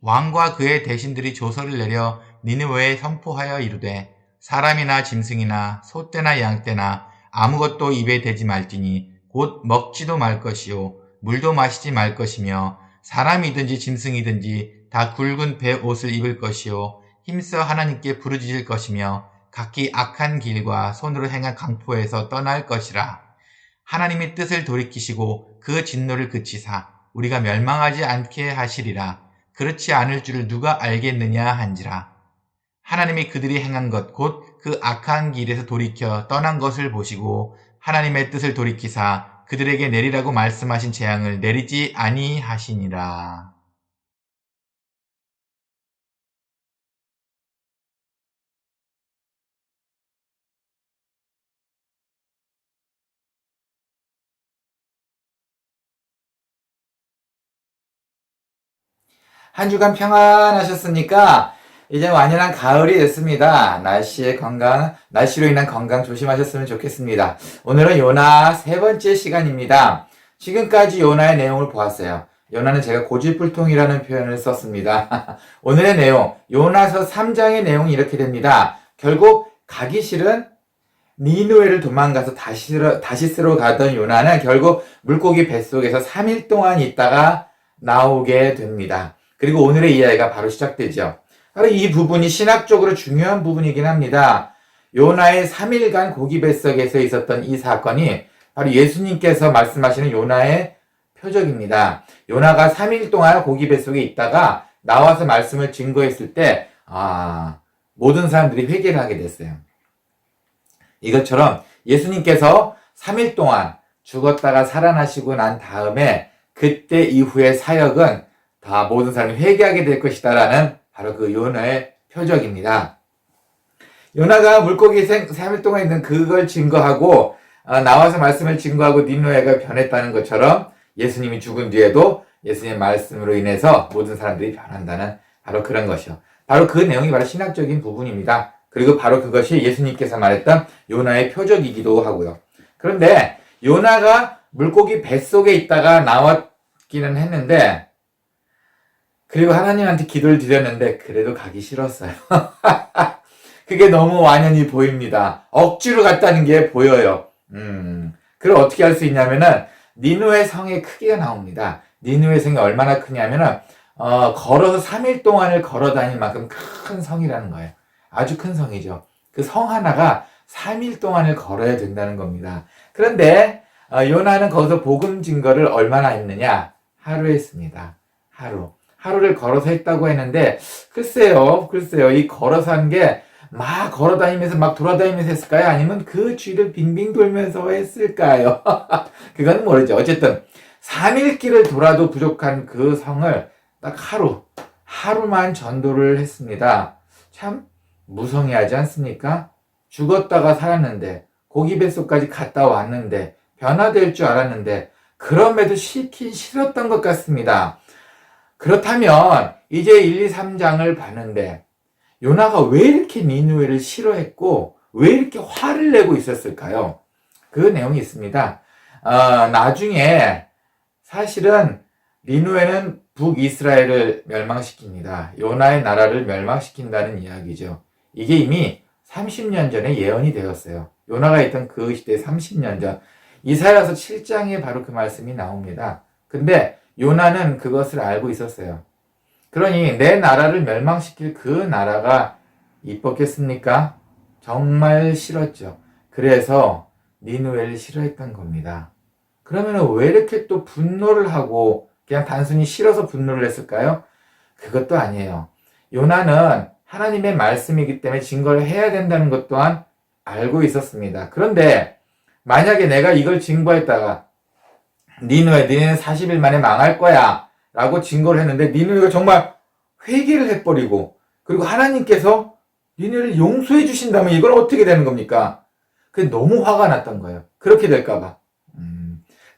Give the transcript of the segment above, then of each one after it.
왕과 그의 대신들이 조서를 내려 니느웨에 선포하여 이르되 사람이나 짐승이나 소떼나 양떼나 아무것도 입에 대지 말지니 곧 먹지도 말 것이요 물도 마시지 말 것이며 사람이든지 짐승이든지 다 굵은 배 옷을 입을 것이요 힘써 하나님께 부르짖을 것이며 각기 악한 길과 손으로 행한 강포에서 떠날 것이라. 하나님의 뜻을 돌이키시고 그 진노를 그치사 우리가 멸망하지 않게 하시리라. 그렇지 않을 줄을 누가 알겠느냐 한지라. 하나님이 그들이 행한 것 곧 그 악한 길에서 돌이켜 떠난 것을 보시고 하나님의 뜻을 돌이키사 그들에게 내리라고 말씀하신 재앙을 내리지 아니하시니라. 한 주간 평안하셨습니까? 이제 완연한 가을이 됐습니다. 날씨로 인한 건강 조심하셨으면 좋겠습니다. 오늘은 요나 세 번째 시간입니다. 지금까지 요나의 내용을 보았어요. 요나는 제가 고집불통이라는 표현을 썼습니다. 오늘의 내용, 요나서 3장의 내용이 이렇게 됩니다. 결국 가기 싫은 니느웨를 도망가서 다시스로 가던 요나는 결국 물고기 뱃속에서 3일 동안 있다가 나오게 됩니다. 그리고 오늘의 이야기가 바로 시작되죠. 바로 이 부분이 신학적으로 중요한 부분이긴 합니다. 요나의 3일간 고기 뱃속에서 있었던 이 사건이 바로 예수님께서 말씀하시는 요나의 표적입니다. 요나가 3일 동안 고기 뱃속에 있다가 나와서 말씀을 증거했을 때 모든 사람들이 회개를 하게 됐어요. 이것처럼 예수님께서 3일 동안 죽었다가 살아나시고 난 다음에 그때 이후의 사역은 다 모든 사람이 회개하게 될 것이다라는 바로 그 요나의 표적입니다. 요나가 물고기 3일 동안 있는 그걸 증거하고 나와서 말씀을 증거하고 니느웨가 변했다는 것처럼 예수님이 죽은 뒤에도 예수님의 말씀으로 인해서 모든 사람들이 변한다는 바로 그런 것이요. 바로 그 내용이 바로 신학적인 부분입니다. 그리고 바로 그것이 예수님께서 말했던 요나의 표적이기도 하고요. 그런데 요나가 물고기 뱃속에 있다가 나왔기는 했는데 그리고 하나님한테 기도를 드렸는데 그래도 가기 싫었어요. 그게 너무 완연히 보입니다. 억지로 갔다는 게 보여요. 그걸 어떻게 할 수 있냐면은 니느웨 성의 크기가 나옵니다. 니느웨 성이 얼마나 크냐면은 걸어서 3일 동안을 걸어 다닐 만큼 큰 성이라는 거예요. 아주 큰 성이죠. 그 성 하나가 3일 동안을 걸어야 된다는 겁니다. 그런데 요나는 거기서 복음 증거를 얼마나 했느냐? 하루 했습니다. 하루를 걸어서 했다고 했는데 글쎄요. 이 걸어서 한 게 막 걸어다니면서 막 돌아다니면서 했을까요? 아니면 그 주위를 빙빙 돌면서 했을까요? 그건 모르죠. 어쨌든 3일 길을 돌아도 부족한 그 성을 딱 하루만 전도를 했습니다. 참 무성의하지 않습니까? 죽었다가 살았는데 고기 뱃속까지 갔다 왔는데 변화될 줄 알았는데 그럼에도 싫긴 싫었던 것 같습니다. 그렇다면 이제 1, 2, 3장을 봤는데 요나가 왜 이렇게 니느웨를 싫어했고 왜 이렇게 화를 내고 있었을까요? 그 내용이 있습니다. 나중에 사실은 니느웨는 북이스라엘을 멸망시킵니다. 요나의 나라를 멸망시킨다는 이야기죠. 이게 이미 30년 전에 예언이 되었어요. 요나가 있던 그 시대 30년 전. 이사야서 7장에 바로 그 말씀이 나옵니다. 근데 요나는 그것을 알고 있었어요. 그러니 내 나라를 멸망시킬 그 나라가 이뻤겠습니까? 정말 싫었죠. 그래서 니느웨를 싫어했던 겁니다. 그러면 왜 이렇게 또 분노를 하고 그냥 단순히 싫어서 분노를 했을까요? 그것도 아니에요. 요나는 하나님의 말씀이기 때문에 증거를 해야 된다는 것 또한 알고 있었습니다. 그런데 만약에 내가 이걸 증거했다가 니느웨는 40일 만에 망할 거야 라고 증거를 했는데 니느웨가 정말 회개를 해버리고 그리고 하나님께서 니느웨를 용서해 주신다면 이건 어떻게 되는 겁니까? 그게 너무 화가 났던 거예요. 그렇게 될까봐.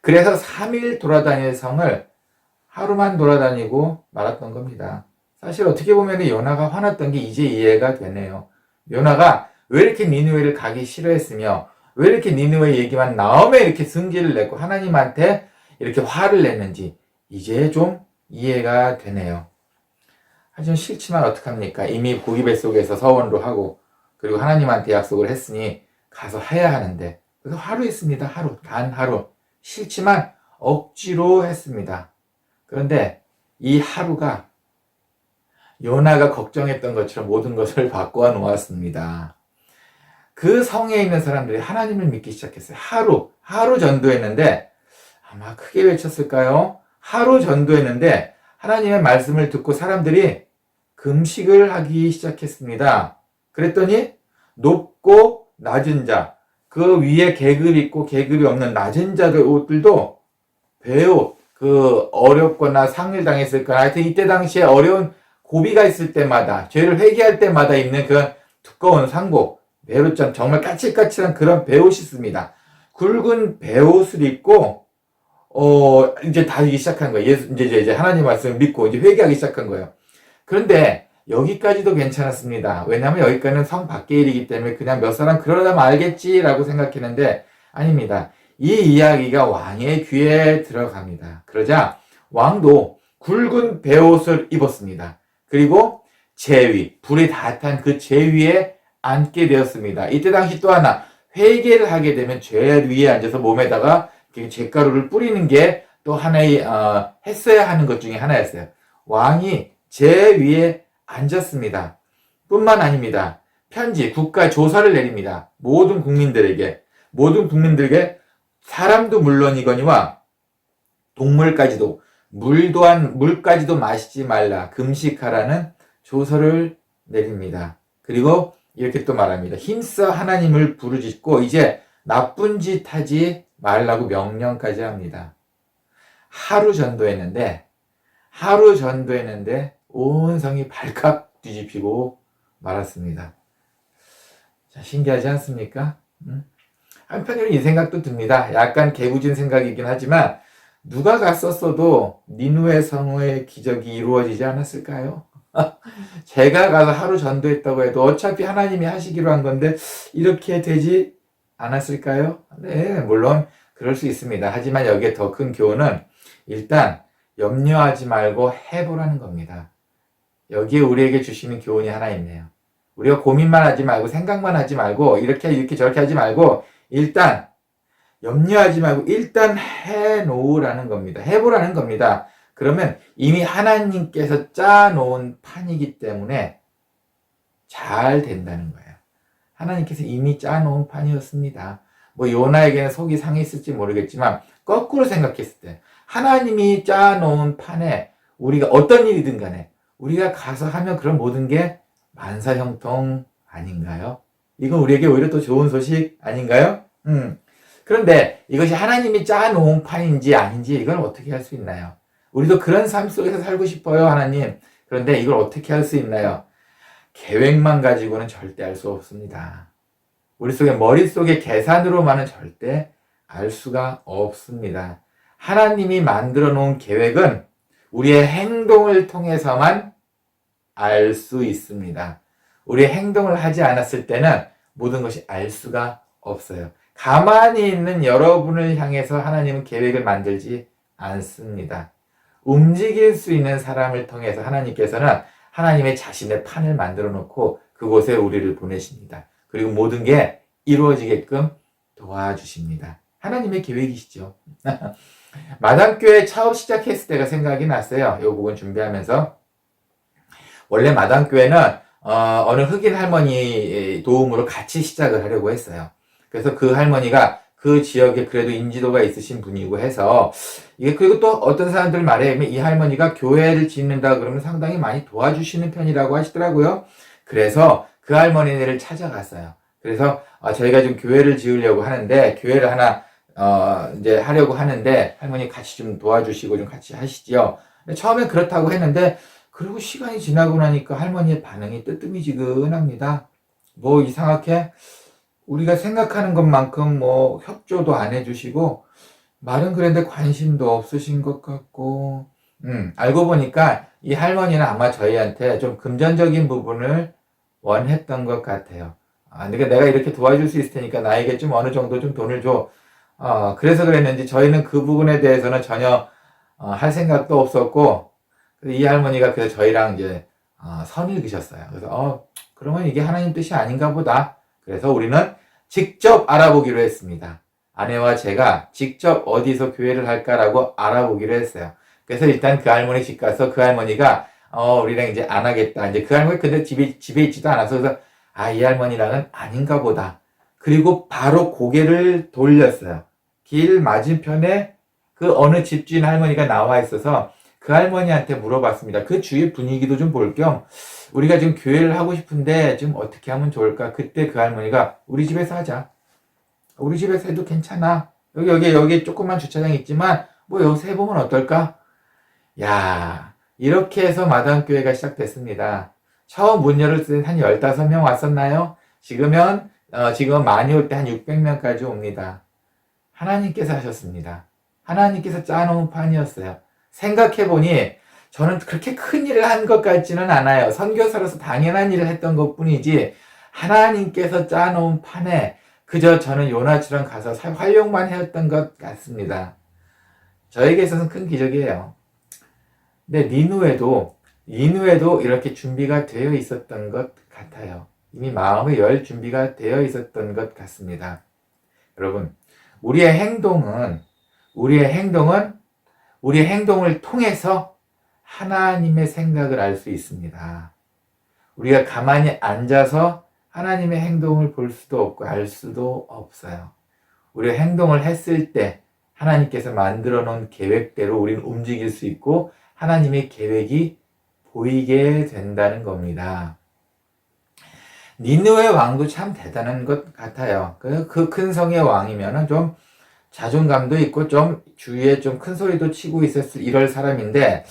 그래서 3일 돌아다닐 성을 하루만 돌아다니고 말았던 겁니다. 사실 어떻게 보면 요나가 화났던 게 이제 이해가 되네요. 요나가 왜 이렇게 니느웨를 가기 싫어했으며 왜 이렇게 니느웨 얘기만 나오면 이렇게 승질을 내고 하나님한테 이렇게 화를 냈는지 이제 좀 이해가 되네요. 하지만 싫지만 어떡합니까? 이미 고기 뱃속에서 서원도 하고 그리고 하나님한테 약속을 했으니 가서 해야 하는데 그래서 하루 했습니다. 하루. 단 하루. 싫지만 억지로 했습니다. 그런데 이 하루가 요나가 걱정했던 것처럼 모든 것을 바꿔 놓았습니다. 그 성에 있는 사람들이 하나님을 믿기 시작했어요. 하루 전도했는데 아마 크게 외쳤을까요? 하루 전도했는데 하나님의 말씀을 듣고 사람들이 금식을 하기 시작했습니다. 그랬더니 높고 낮은 자, 그 위에 계급 있고 계급이 없는 낮은 자들도 배우, 그 어렵거나 상을 당했을거나 하여튼 이때 당시에 어려운 고비가 있을 때마다 죄를 회개할 때마다 입는 그 두꺼운 상복, 베옷장 정말 까칠까칠한 그런 베옷이 있습니다. 굵은 베옷을 입고 이제 다니기 시작한 거예요. 이제 하나님 말씀을 믿고 이제 회개하기 시작한 거예요. 그런데 여기까지도 괜찮았습니다. 왜냐하면 여기까지는 성 밖의 일이기 때문에 그냥 몇 사람 그러다 말겠지라고 생각했는데 아닙니다. 이 이야기가 왕의 귀에 들어갑니다. 그러자 왕도 굵은 베옷을 입었습니다. 그리고 제위, 불이 다 탄 그 제위에 앉게 되었습니다. 이때 당시 또 하나 회개를 하게 되면 죄 위에 앉아서 몸에다가 잿가루를 뿌리는 게 또 하나의 했어야 하는 것 중에 하나였어요. 왕이 제 위에 앉았습니다. 뿐만 아닙니다. 편지, 국가 조서를 내립니다. 모든 국민들에게 사람도 물론이거니와 동물까지도 물까지도 마시지 말라, 금식하라는 조서를 내립니다. 그리고 이렇게 또 말합니다. 힘써 하나님을 부르짖고 이제 나쁜 짓 하지 말라고 명령까지 합니다. 하루 전도했는데 온 성이 발칵 뒤집히고 말았습니다. 자, 신기하지 않습니까? 한편으로는 이 생각도 듭니다. 약간 개구진 생각이긴 하지만 누가 갔었어도 니누의 성의 기적이 이루어지지 않았을까요? 제가 가서 하루 전도했다고 해도 어차피 하나님이 하시기로 한 건데 이렇게 되지 않았을까요? 네, 물론 그럴 수 있습니다. 하지만 여기에 더 큰 교훈은 일단 염려하지 말고 해보라는 겁니다. 여기에 우리에게 주시는 교훈이 하나 있네요. 우리가 고민만 하지 말고 생각만 하지 말고 이렇게 저렇게 하지 말고 일단 염려하지 말고 일단 해놓으라는 겁니다. 해보라는 겁니다. 그러면 이미 하나님께서 짜놓은 판이기 때문에 잘 된다는 거예요. 하나님께서 이미 짜놓은 판이었습니다. 뭐 요나에게는 속이 상했을지 모르겠지만 거꾸로 생각했을 때 하나님이 짜놓은 판에 우리가 어떤 일이든 간에 우리가 가서 하면 그런 모든 게 만사형통 아닌가요? 이건 우리에게 오히려 더 좋은 소식 아닌가요? 그런데 이것이 하나님이 짜놓은 판인지 아닌지 이걸 어떻게 할 수 있나요? 우리도 그런 삶 속에서 살고 싶어요, 하나님. 그런데 이걸 어떻게 할 수 있나요? 계획만 가지고는 절대 알 수 없습니다. 우리 속에 머릿속에 계산으로만은 절대 알 수가 없습니다. 하나님이 만들어 놓은 계획은 우리의 행동을 통해서만 알 수 있습니다. 우리의 행동을 하지 않았을 때는 모든 것이 알 수가 없어요. 가만히 있는 여러분을 향해서 하나님은 계획을 만들지 않습니다. 움직일 수 있는 사람을 통해서 하나님께서는 하나님의 자신의 판을 만들어 놓고 그곳에 우리를 보내십니다. 그리고 모든 게 이루어지게끔 도와주십니다. 하나님의 계획이시죠. 마당교회 처음 시작했을 때가 생각이 났어요. 이 부분 준비하면서. 원래 마당교회는 어느 흑인 할머니 도움으로 같이 시작을 하려고 했어요. 그래서 그 할머니가 그 지역에 그래도 인지도가 있으신 분이고 해서 이게 그리고 또 어떤 사람들 말에 의하면 이 할머니가 교회를 짓는다 그러면 상당히 많이 도와주시는 편이라고 하시더라고요. 그래서 그 할머니를 찾아갔어요. 그래서 저희가 좀 교회를 지으려고 하는데 교회를 하나 이제 하려고 하는데 할머니 같이 좀 도와주시고 좀 같이 하시지요. 처음엔 그렇다고 했는데 그리고 시간이 지나고 나니까 할머니의 반응이 뜨뜻미지근합니다. 뭐 이상하게 우리가 생각하는 것만큼 뭐 협조도 안 해주시고 말은 그랬는데 관심도 없으신 것 같고 알고 보니까 이 할머니는 아마 저희한테 좀 금전적인 부분을 원했던 것 같아요. 그러니까 내가 이렇게 도와줄 수 있을 테니까 나에게 좀 어느 정도 좀 돈을 줘. 그래서 그랬는지 저희는 그 부분에 대해서는 전혀 할 생각도 없었고 이 할머니가 그래서 저희랑 이제 선을 그셨어요. 그래서 그러면 이게 하나님 뜻이 아닌가 보다. 그래서 우리는 직접 알아보기로 했습니다. 아내와 제가 직접 어디서 교회를 할까라고 알아보기로 했어요. 그래서 일단 그 할머니 집 가서 그 할머니가 우리랑 이제 안 하겠다. 이제 그 할머니 근데 집에 있지도 않아서 그래서 이 할머니랑은 아닌가 보다. 그리고 바로 고개를 돌렸어요. 길 맞은편에 그 어느 집주인 할머니가 나와 있어서 그 할머니한테 물어봤습니다. 그 주위 분위기도 좀 볼 겸 우리가 지금 교회를 하고 싶은데 지금 어떻게 하면 좋을까? 그때 그 할머니가 우리 집에서 하자. 우리 집에서 해도 괜찮아. 여기 조그만 주차장 있지만 뭐 여기서 해보면 어떨까? 야, 이렇게 해서 마당교회가 시작됐습니다. 처음 문 열을 때 한 15명 왔었나요? 지금은 많이 올 때 한 600명까지 옵니다. 하나님께서 하셨습니다. 하나님께서 짜놓은 판이었어요. 생각해보니 저는 그렇게 큰 일을 한 것 같지는 않아요. 선교사로서 당연한 일을 했던 것 뿐이지 하나님께서 짜놓은 판에 그저 저는 요나처럼 가서 활용만 해왔던 것 같습니다. 저에게 있어서는 큰 기적이에요. 근데 니누에도 이렇게 준비가 되어 있었던 것 같아요. 이미 마음을 열 준비가 되어 있었던 것 같습니다. 여러분, 우리의 행동을 통해서 하나님의 생각을 알 수 있습니다. 우리가 가만히 앉아서 하나님의 행동을 볼 수도 없고 알 수도 없어요. 우리가 행동을 했을 때 하나님께서 만들어 놓은 계획대로 우리는 움직일 수 있고 하나님의 계획이 보이게 된다는 겁니다. 니느웨 왕도 참 대단한 것 같아요. 그 큰 성의 왕이면은 좀 자존감도 있고 좀 주위에 좀 큰 소리도 치고 있었을 이럴 사람인데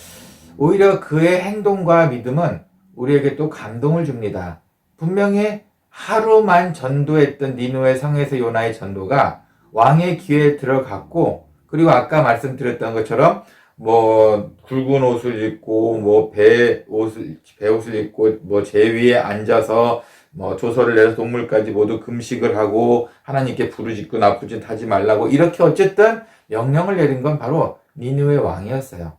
오히려 그의 행동과 믿음은 우리에게 또 감동을 줍니다. 분명히 하루만 전도했던 니느웨 성에서 요나의 전도가 왕의 귀에 들어갔고 그리고 아까 말씀드렸던 것처럼 뭐 굵은 옷을 입고 뭐 배옷을 입고 뭐 제 위에 앉아서 뭐 조서를 내서 동물까지 모두 금식을 하고 하나님께 부르짖고 나쁜 짓 하지 말라고 이렇게 어쨌든 명령을 내린 건 바로 니느웨 왕이었어요.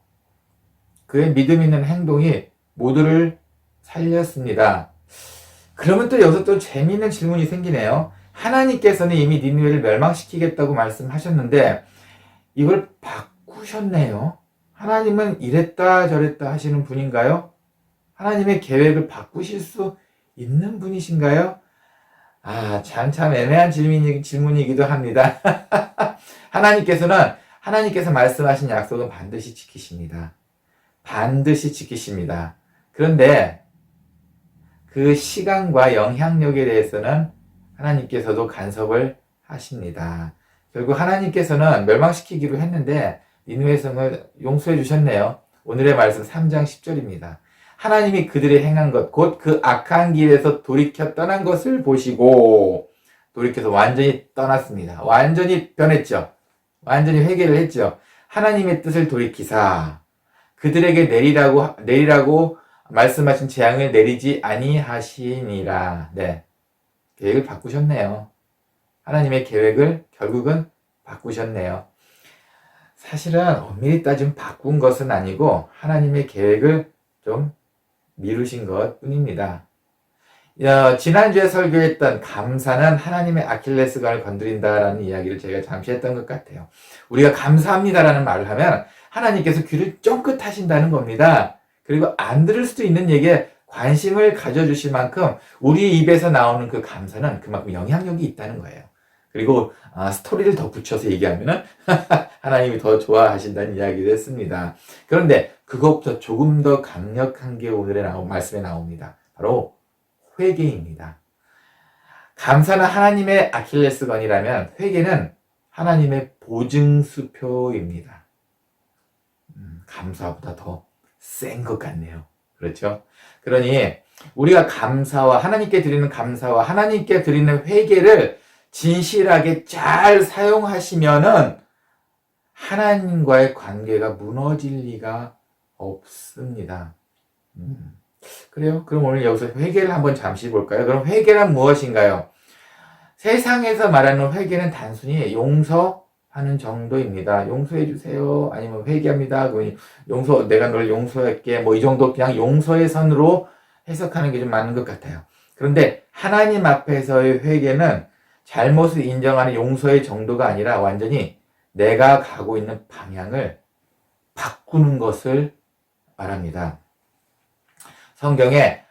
그의 믿음 있는 행동이 모두를 살렸습니다. 그러면 또 여기서 또 재미있는 질문이 생기네요. 하나님께서는 이미 니느웨를 멸망시키겠다고 말씀하셨는데 이걸 바꾸셨네요. 하나님은 이랬다 저랬다 하시는 분인가요? 하나님의 계획을 바꾸실 수 있는 분이신가요? 참 애매한 질문이기도 합니다. 하나님께서 말씀하신 약속은 반드시 지키십니다. 반드시 지키십니다. 그런데 그 시간과 영향력에 대해서는 하나님께서도 간섭을 하십니다. 결국 하나님께서는 멸망시키기로 했는데 니느웨 성을 용서해 주셨네요. 오늘의 말씀 3장 10절입니다. 하나님이 그들의 행한 것, 곧 그 악한 길에서 돌이켜 떠난 것을 보시고 돌이켜서 완전히 떠났습니다. 완전히 변했죠. 완전히 회개를 했죠. 하나님의 뜻을 돌이키사 그들에게 내리라고 말씀하신 재앙을 내리지 아니하시니라. 네, 계획을 바꾸셨네요. 하나님의 계획을 결국은 바꾸셨네요. 사실은 엄밀히 따지면 바꾼 것은 아니고 하나님의 계획을 좀 미루신 것 뿐입니다. 지난주에 설교했던 감사는 하나님의 아킬레스건을 건드린다라는 이야기를 제가 잠시 했던 것 같아요. 우리가 감사합니다라는 말을 하면 하나님께서 귀를 쫑긋 하신다는 겁니다. 그리고 안 들을 수도 있는 얘기에 관심을 가져주실 만큼 우리 입에서 나오는 그 감사는 그만큼 영향력이 있다는 거예요. 그리고 스토리를 더 붙여서 얘기하면은 하나님이 더 좋아하신다는 이야기를 했습니다. 그런데 그것보다 조금 더 강력한 게 오늘의 말씀에 나옵니다. 바로 회개입니다. 감사는 하나님의 아킬레스건이라면 회개는 하나님의 보증수표입니다. 감사보다 더 센 것 같네요. 그렇죠? 그러니 우리가 하나님께 드리는 감사와 하나님께 드리는 회개를 진실하게 잘 사용하시면은 하나님과의 관계가 무너질 리가 없습니다. 그래요? 그럼 오늘 여기서 회개를 한번 잠시 볼까요? 그럼 회개란 무엇인가요? 세상에서 말하는 회개는 단순히 용서하는 정도입니다. 용서해 주세요. 아니면 회개합니다. 내가 널 용서할게. 뭐 이 정도 그냥 용서의 선으로 해석하는 게 좀 맞는 것 같아요. 그런데 하나님 앞에서의 회개는 잘못을 인정하는 용서의 정도가 아니라 완전히 내가 가고 있는 방향을 바꾸는 것을 말합니다. 성경에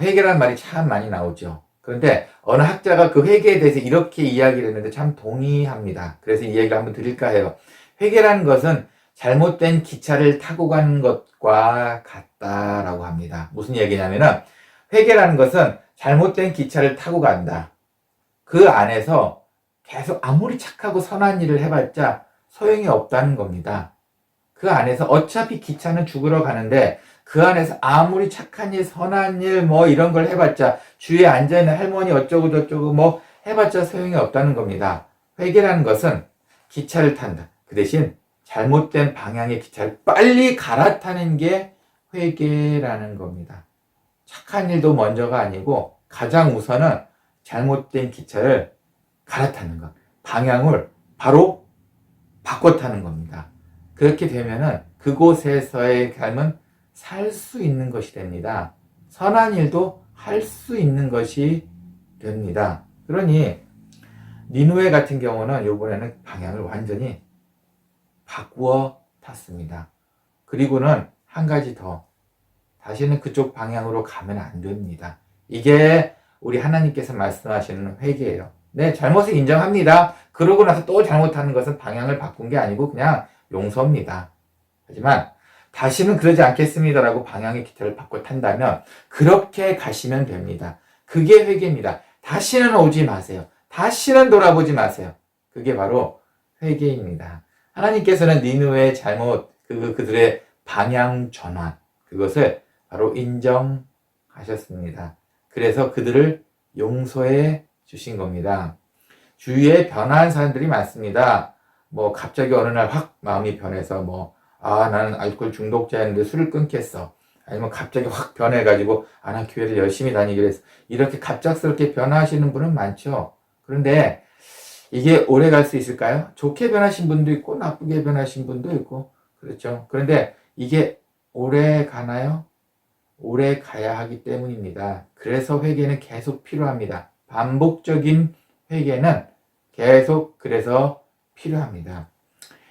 회개라는 말이 참 많이 나오죠. 그런데 어느 학자가 그 회개에 대해서 이렇게 이야기를 했는데 참 동의합니다. 그래서 이 얘기를 한번 드릴까 해요. 회개라는 것은 잘못된 기차를 타고 가는 것과 같다라고 합니다. 무슨 얘기냐면은 회개라는 것은 잘못된 기차를 타고 간다. 그 안에서 계속 아무리 착하고 선한 일을 해봤자 소용이 없다는 겁니다. 그 안에서 어차피 기차는 죽으러 가는데 그 안에서 아무리 착한 일, 선한 일, 뭐 이런 걸 해봤자 주위에 앉아있는 할머니 어쩌고 저쩌고 뭐 해봤자 소용이 없다는 겁니다. 회개라는 것은 기차를 탄다. 그 대신 잘못된 방향의 기차를 빨리 갈아타는 게 회개라는 겁니다. 착한 일도 먼저가 아니고 가장 우선은 잘못된 기차를 갈아타는 것. 방향을 바로 바꿔 타는 겁니다. 그렇게 되면은 그곳에서의 삶은 살 수 있는 것이 됩니다. 선한 일도 할 수 있는 것이 됩니다. 그러니 니누에 같은 경우는 이번에는 방향을 완전히 바꾸어 탔습니다. 그리고는 한 가지 더, 다시는 그쪽 방향으로 가면 안 됩니다. 이게 우리 하나님께서 말씀하시는 회개예요. 네, 잘못을 인정합니다. 그러고 나서 또 잘못하는 것은 방향을 바꾼 게 아니고 그냥 용서입니다. 하지만 다시는 그러지 않겠습니다라고 방향의 기차를 바꿔 탄다면 그렇게 가시면 됩니다. 그게 회개입니다. 다시는 오지 마세요. 다시는 돌아보지 마세요. 그게 바로 회개입니다. 하나님께서는 니느웨의 잘못, 그들의 방향 전환, 그것을 바로 인정하셨습니다. 그래서 그들을 용서해 주신 겁니다. 주위에 변화한 사람들이 많습니다. 뭐 갑자기 어느 날 확 마음이 변해서 나는 알코올 중독자였는데 술을 끊겠어. 아니면 갑자기 확 변해가지고 난 교회를 열심히 다니기로 했어. 이렇게 갑작스럽게 변화하시는 분은 많죠. 그런데 이게 오래 갈 수 있을까요? 좋게 변하신 분도 있고 나쁘게 변하신 분도 있고 그렇죠. 그런데 이게 오래 가나요? 오래 가야 하기 때문입니다. 그래서 회개는 계속 필요합니다. 반복적인 회개는 계속 그래서 필요합니다.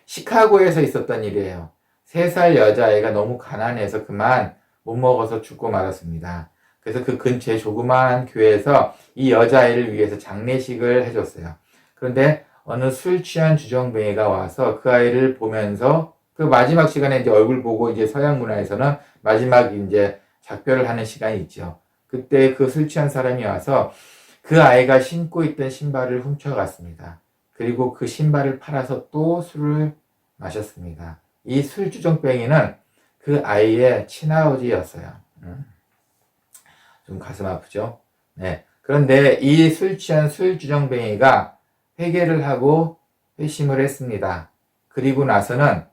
시카고에서 있었던 일이에요. 3살 여자아이가 너무 가난해서 그만 못 먹어서 죽고 말았습니다. 그래서 그 근처에 조그마한 교회에서 이 여자아이를 위해서 장례식을 해줬어요. 그런데 어느 술 취한 주정뱅이가 와서 그 아이를 보면서 그 마지막 시간에 이제 얼굴 보고 이제 서양 문화에서는 마지막 이제 작별을 하는 시간이 있죠. 그때 그 술 취한 사람이 와서 그 아이가 신고 있던 신발을 훔쳐갔습니다. 그리고 그 신발을 팔아서 또 술을 마셨습니다. 이 술주정뱅이는 그 아이의 친아버지였어요. 좀 가슴 아프죠? 네. 그런데 이 술 취한 술주정뱅이가 회개를 하고 회심을 했습니다. 그리고 나서는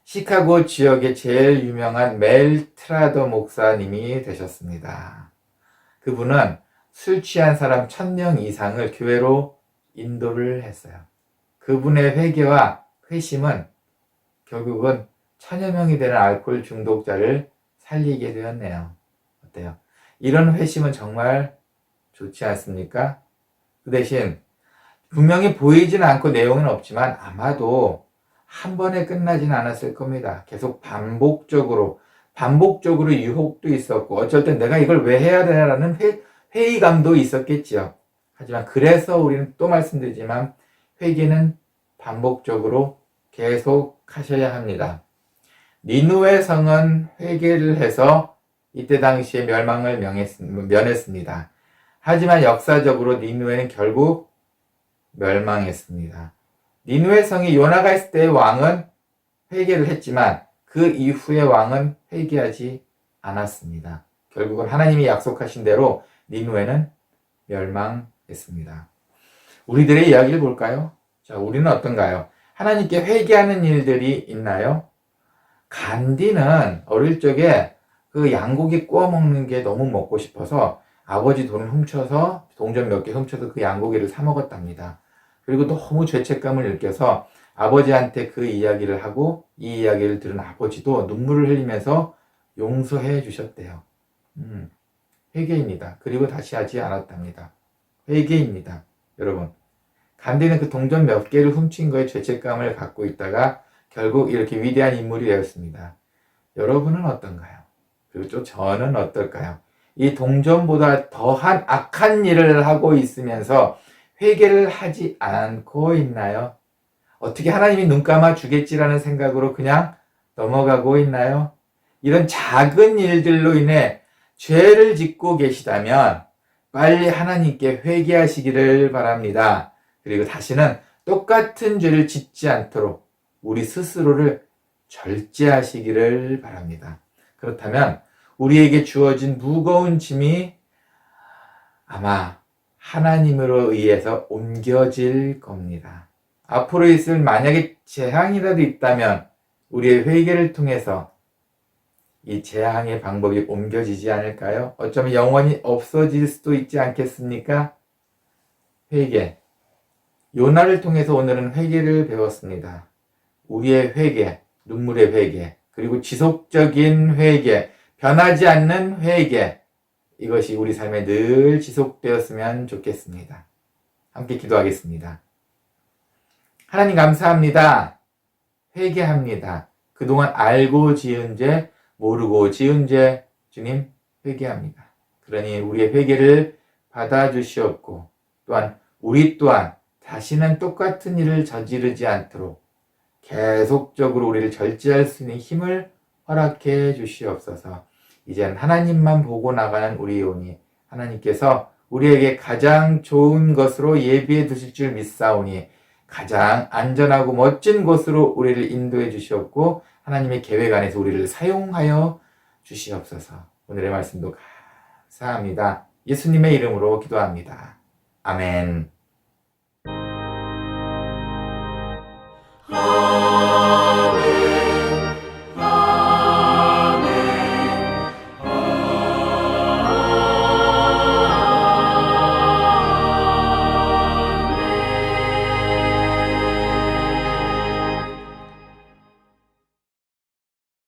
시카고 지역의 제일 유명한 멜 트라더 목사님이 되셨습니다. 그분은 술 취한 사람 1000명 이상을 교회로 인도를 했어요. 그분의 회개와 회심은 결국은 1000여 명이 되는 알코올 중독자를 살리게 되었네요. 어때요? 이런 회심은 정말 좋지 않습니까? 그 대신 분명히 보이지는 않고 내용은 없지만 아마도 한 번에 끝나진 않았을 겁니다. 계속 반복적으로 유혹도 있었고 어쩔 땐 내가 이걸 왜 해야 되나라는 회의감도 있었겠지요. 하지만 그래서 우리는 또 말씀드리지만 회개는 반복적으로 계속 하셔야 합니다. 니누의 성은 회개를 해서 이때 당시에 멸망을 면했습니다. 하지만 역사적으로 니누에는 결국 멸망했습니다. 니누의 성이 요나가 있을 때의 왕은 회개를 했지만 그 이후의 왕은 회개하지 않았습니다. 결국은 하나님이 약속하신 대로 니누에는 멸망했습니다. 우리들의 이야기를 볼까요? 자, 우리는 어떤가요? 하나님께 회개하는 일들이 있나요? 간디는 어릴 적에 그 양고기 구워 먹는 게 너무 먹고 싶어서 아버지 돈을 훔쳐서 동전 몇 개 훔쳐서 그 양고기를 사 먹었답니다. 그리고 너무 죄책감을 느껴서 아버지한테 그 이야기를 하고 이 이야기를 들은 아버지도 눈물을 흘리면서 용서해 주셨대요. 회개입니다. 그리고 다시 하지 않았답니다. 회개입니다. 여러분, 간디는 그 동전 몇 개를 훔친 거에 죄책감을 갖고 있다가 결국 이렇게 위대한 인물이 되었습니다. 여러분은 어떤가요? 그리고 또 저는 어떨까요? 이 동전보다 더한 악한 일을 하고 있으면서 회개를 하지 않고 있나요? 어떻게 하나님이 눈 감아 주겠지라는 생각으로 그냥 넘어가고 있나요? 이런 작은 일들로 인해 죄를 짓고 계시다면 빨리 하나님께 회개하시기를 바랍니다. 그리고 다시는 똑같은 죄를 짓지 않도록 우리 스스로를 절제하시기를 바랍니다. 그렇다면 우리에게 주어진 무거운 짐이 아마 하나님으로 의해서 옮겨질 겁니다. 앞으로 있을 만약에 재앙이라도 있다면 우리의 회개를 통해서 이 재앙의 방법이 옮겨지지 않을까요? 어쩌면 영원히 없어질 수도 있지 않겠습니까? 회개. 요나를 통해서 오늘은 회개를 배웠습니다. 우리의 회개, 눈물의 회개, 그리고 지속적인 회개, 변하지 않는 회개, 이것이 우리 삶에 늘 지속되었으면 좋겠습니다. 함께 기도하겠습니다. 하나님 감사합니다. 회개합니다. 그동안 알고 지은 죄, 모르고 지은 죄, 주님 회개합니다. 그러니 우리의 회개를 받아주시옵고 또한 우리 또한 다시는 똑같은 일을 저지르지 않도록 계속적으로 우리를 절제할 수 있는 힘을 허락해 주시옵소서. 이젠 하나님만 보고 나가는 우리오니 하나님께서 우리에게 가장 좋은 것으로 예비해 두실 줄 믿사오니 가장 안전하고 멋진 곳으로 우리를 인도해 주시옵고 하나님의 계획 안에서 우리를 사용하여 주시옵소서. 오늘의 말씀도 감사합니다. 예수님의 이름으로 기도합니다. 아멘.